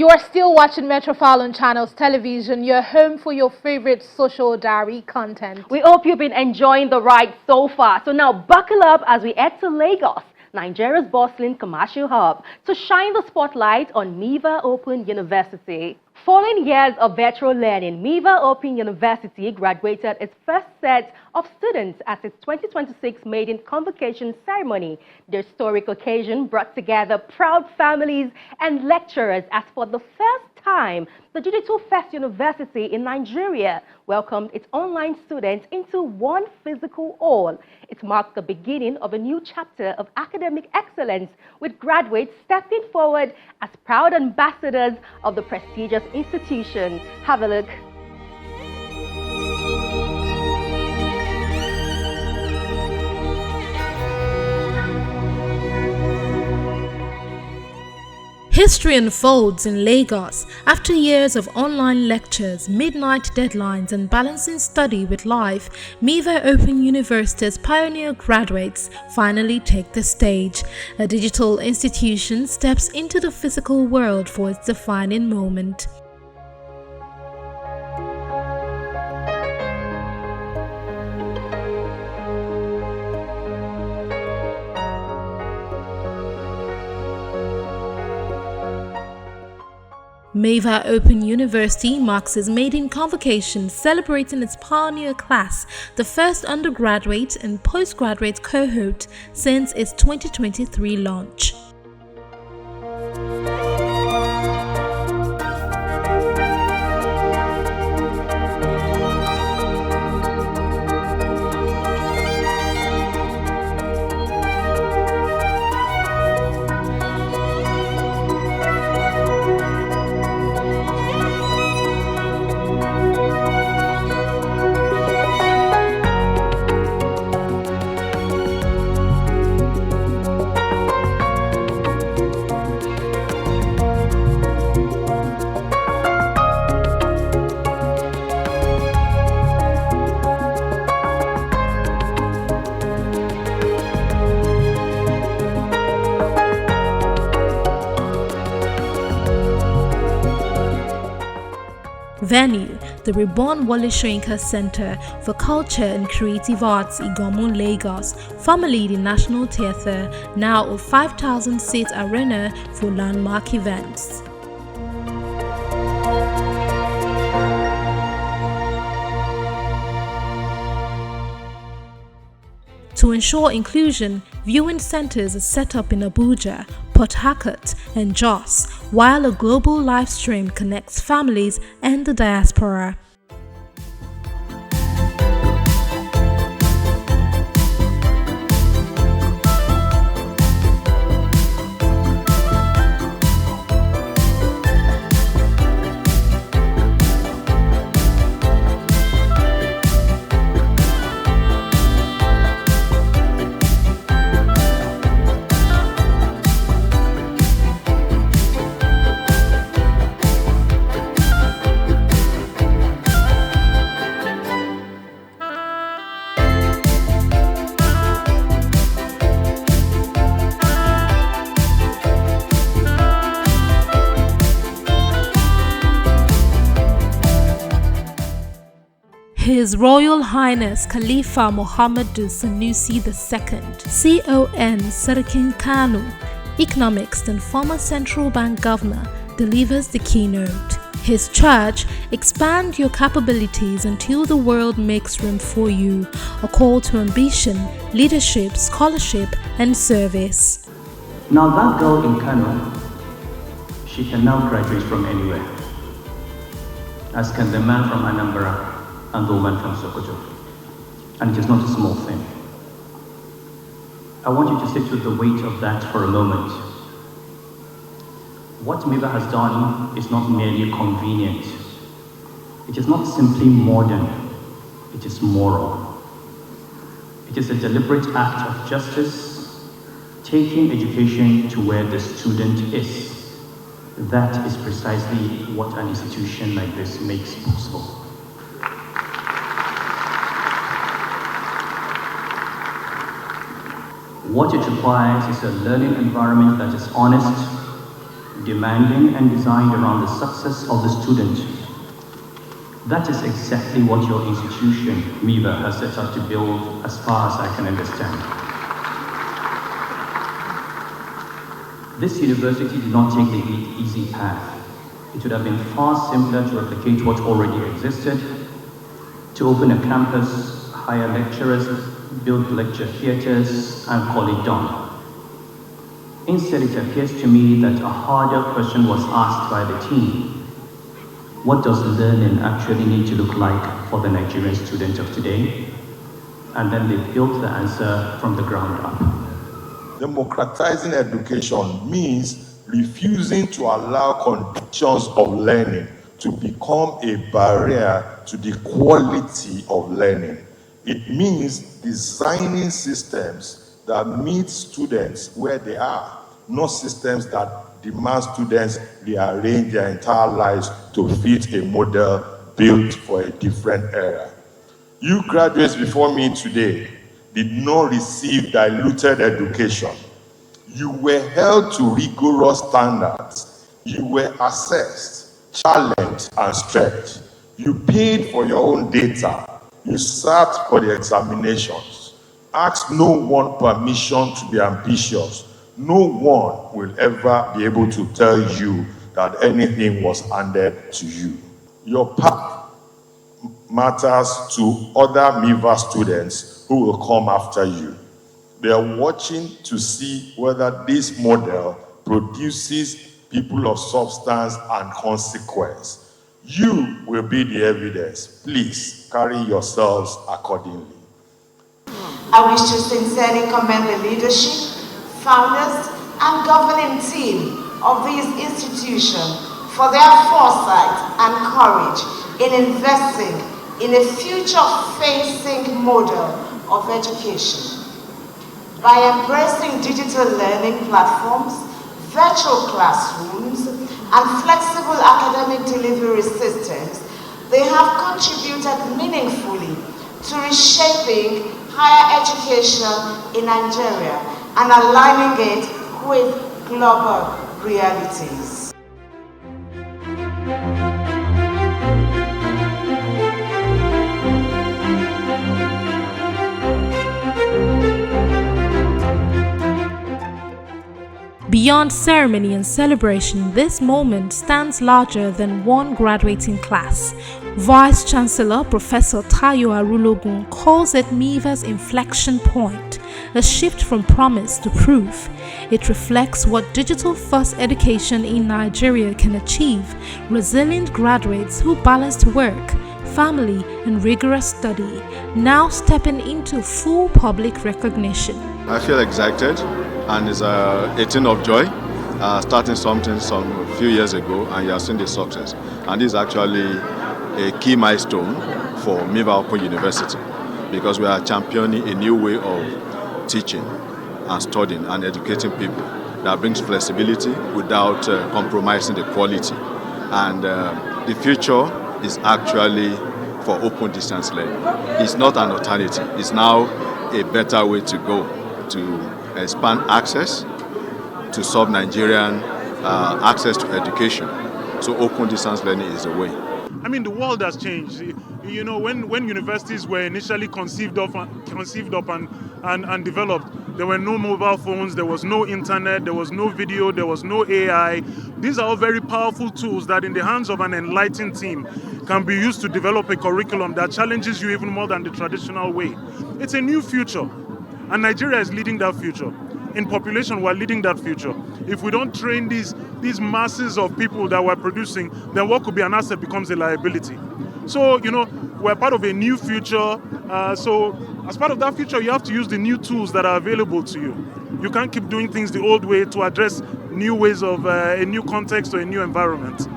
You are still watching Metrofile on Channels Television, your home for your favorite social diary content. We hope you've been enjoying the ride so far. So now buckle up as we head to Lagos, Nigeria's bustling commercial hub, to shine the spotlight on MIVA Open University. Following years of virtual learning, MIVA Open University graduated its first set of students at its 2026 Maiden convocation ceremony. The historic occasion brought together proud families and lecturers as for the first time, the digital-first university in Nigeria welcomed its online students into one physical hall. It marked the beginning of a new chapter of academic excellence, with graduates stepping forward as proud ambassadors of the prestigious institution. Have a look. History unfolds in Lagos. After years of online lectures, midnight deadlines, and balancing study with life, MIVA Open University's pioneer graduates finally take the stage. A digital institution steps into the physical world for its defining moment. MIVA Open University marks its maiden convocation, celebrating its pioneer class, the first undergraduate and postgraduate cohort since its 2023 launch. Venue: the reborn Wole Soyinka Center for Culture and Creative Arts, Igomu, Lagos, formerly the National Theatre, now a 5,000-seat arena for landmark events. To ensure inclusion, viewing centers are set up in Abuja, Port Harcourt, and Jos, while a global live stream connects families and the diaspora. His Royal Highness Khalifa Muhammadu Sanusi II, CON Sarkin Kano, Economics and former Central Bank Governor, delivers the keynote. His charge: expand your capabilities until the world makes room for you, a call to ambition, leadership, scholarship, and service. Now that girl in Kano, she can now graduate from anywhere, as can the man from Anambra and the woman from Sokoto. And it is not a small thing. I want you to sit with the weight of that for a moment. What MIVA has done is not merely convenient. It is not simply modern. It is moral. It is a deliberate act of justice, taking education to where the student is. That is precisely what an institution like this makes possible. What it requires is a learning environment that is honest, demanding and designed around the success of the student. That is exactly what your institution, MIVA, has set out to build as far as I can understand. This university did not take the easy path. It would have been far simpler to replicate what already existed, to open a campus, hire lecturers, build lecture theatres, and call it done. Instead, it appears to me that a harder question was asked by the team. What does learning actually need to look like for the Nigerian student of today? And then they built the answer from the ground up. Democratizing education means refusing to allow conditions of learning to become a barrier to the quality of learning. It means designing systems that meet students where they are, not systems that demand students rearrange their entire lives to fit a model built for a different era. You graduates before me today did not receive diluted education. You were held to rigorous standards. You were assessed, challenged, and stretched. You paid for your own data. You sat for the examinations. Ask no one permission to be ambitious. No one will ever be able to tell you that anything was handed to you. Your path matters to other MIVA students who will come after you. They are watching to see whether this model produces people of substance and consequence. You will be the evidence. Please carry yourselves accordingly. I wish to sincerely commend the leadership, founders, and governing team of these institutions for their foresight and courage in investing in a future-facing model of education. By embracing digital learning platforms, virtual classrooms, and flexible academic delivery systems, they have contributed meaningfully to reshaping higher education in Nigeria and aligning it with global realities. Beyond ceremony and celebration, this moment stands larger than one graduating class. Vice Chancellor Professor Tayo Arulogun calls it MIVA's inflection point, a shift from promise to proof. It reflects what digital-first education in Nigeria can achieve: resilient graduates who balanced work, family, and rigorous study, now stepping into full public recognition. I feel excited, and it's a thing of joy, starting something some few years ago, and you have seen the success. And this is actually a key milestone for MIVA Open University, because we are championing a new way of teaching and studying and educating people that brings flexibility without compromising the quality. And the future is actually for open distance learning. It's not an alternative. It's now a better way to go to expand access to sub-Nigerian access to education. So open distance learning is the way. I mean, the world has changed. You know, when universities were initially conceived of and developed, there were no mobile phones, there was no internet, there was no video, there was no AI. These are all very powerful tools that in the hands of an enlightened team can be used to develop a curriculum that challenges you even more than the traditional way. It's a new future, and Nigeria is leading that future. In population, we're leading that future. If we don't train these masses of people that we're producing, then what could be an asset becomes a liability. So, you know, we're part of a new future. So as part of that future, you have to use the new tools that are available to you. You can't keep doing things the old way to address new ways of a new context or a new environment.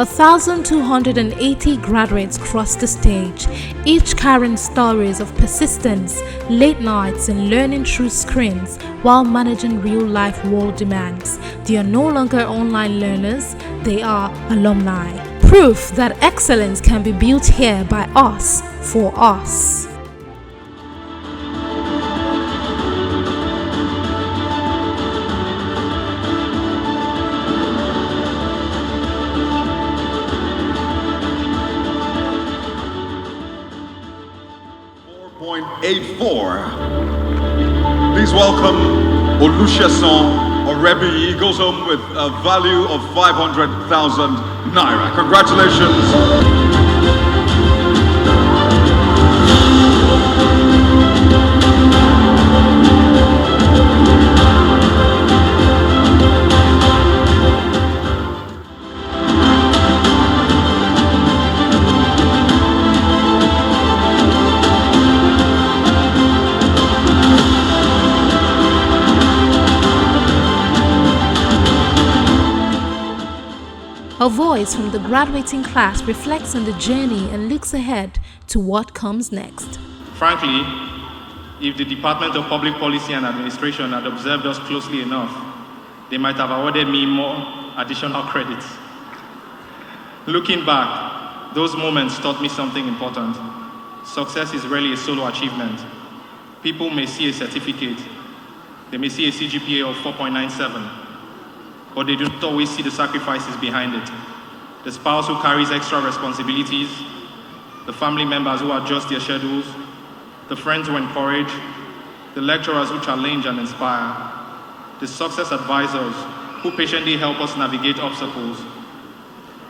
1,280 graduates crossed the stage, each carrying stories of persistence, late nights, and learning through screens while managing real-life world demands. They are no longer online learners, they are alumni. Proof that excellence can be built here by us, for us. Please welcome Olusegun Orebi. He goes home with a value of 500,000 naira. Congratulations. A voice from the graduating class reflects on the journey and looks ahead to what comes next. Frankly, if the Department of Public Policy and Administration had observed us closely enough, they might have awarded me more additional credits. Looking back, those moments taught me something important. Success is rarely a solo achievement. People may see a certificate, they may see a CGPA of 4.97, but they don't always see the sacrifices behind it. The spouse who carries extra responsibilities, the family members who adjust their schedules, the friends who encourage, the lecturers who challenge and inspire, the success advisors who patiently help us navigate obstacles,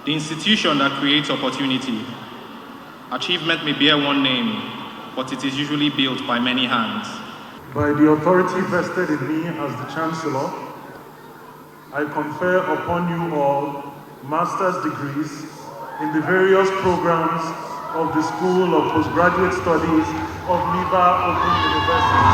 the institution that creates opportunity. Achievement may bear one name, but it is usually built by many hands. By the authority vested in me as the Chancellor, I confer upon you all master's degrees in the various programs of the School of Postgraduate Studies of MIVA Open University.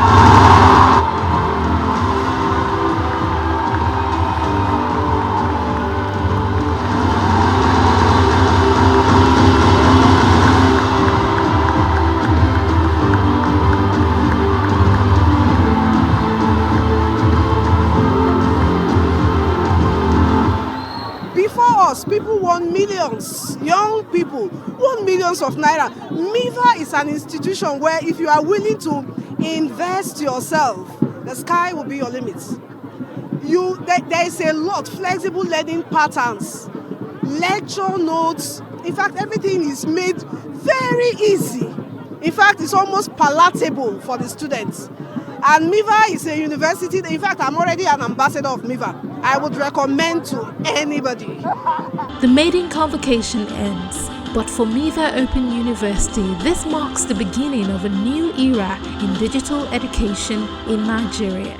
People won millions, young people won millions of naira. MIVA is an institution where if you are willing to invest yourself, the sky will be your limit. There is a lot, flexible learning patterns, lecture notes. In fact, everything is made very easy. In fact, it's almost palatable for the students. And MIVA is a university. In fact, I'm already an ambassador of MIVA. I would recommend to anybody. The Maiden convocation ends, but for MIVA Open University, this marks the beginning of a new era in digital education in Nigeria.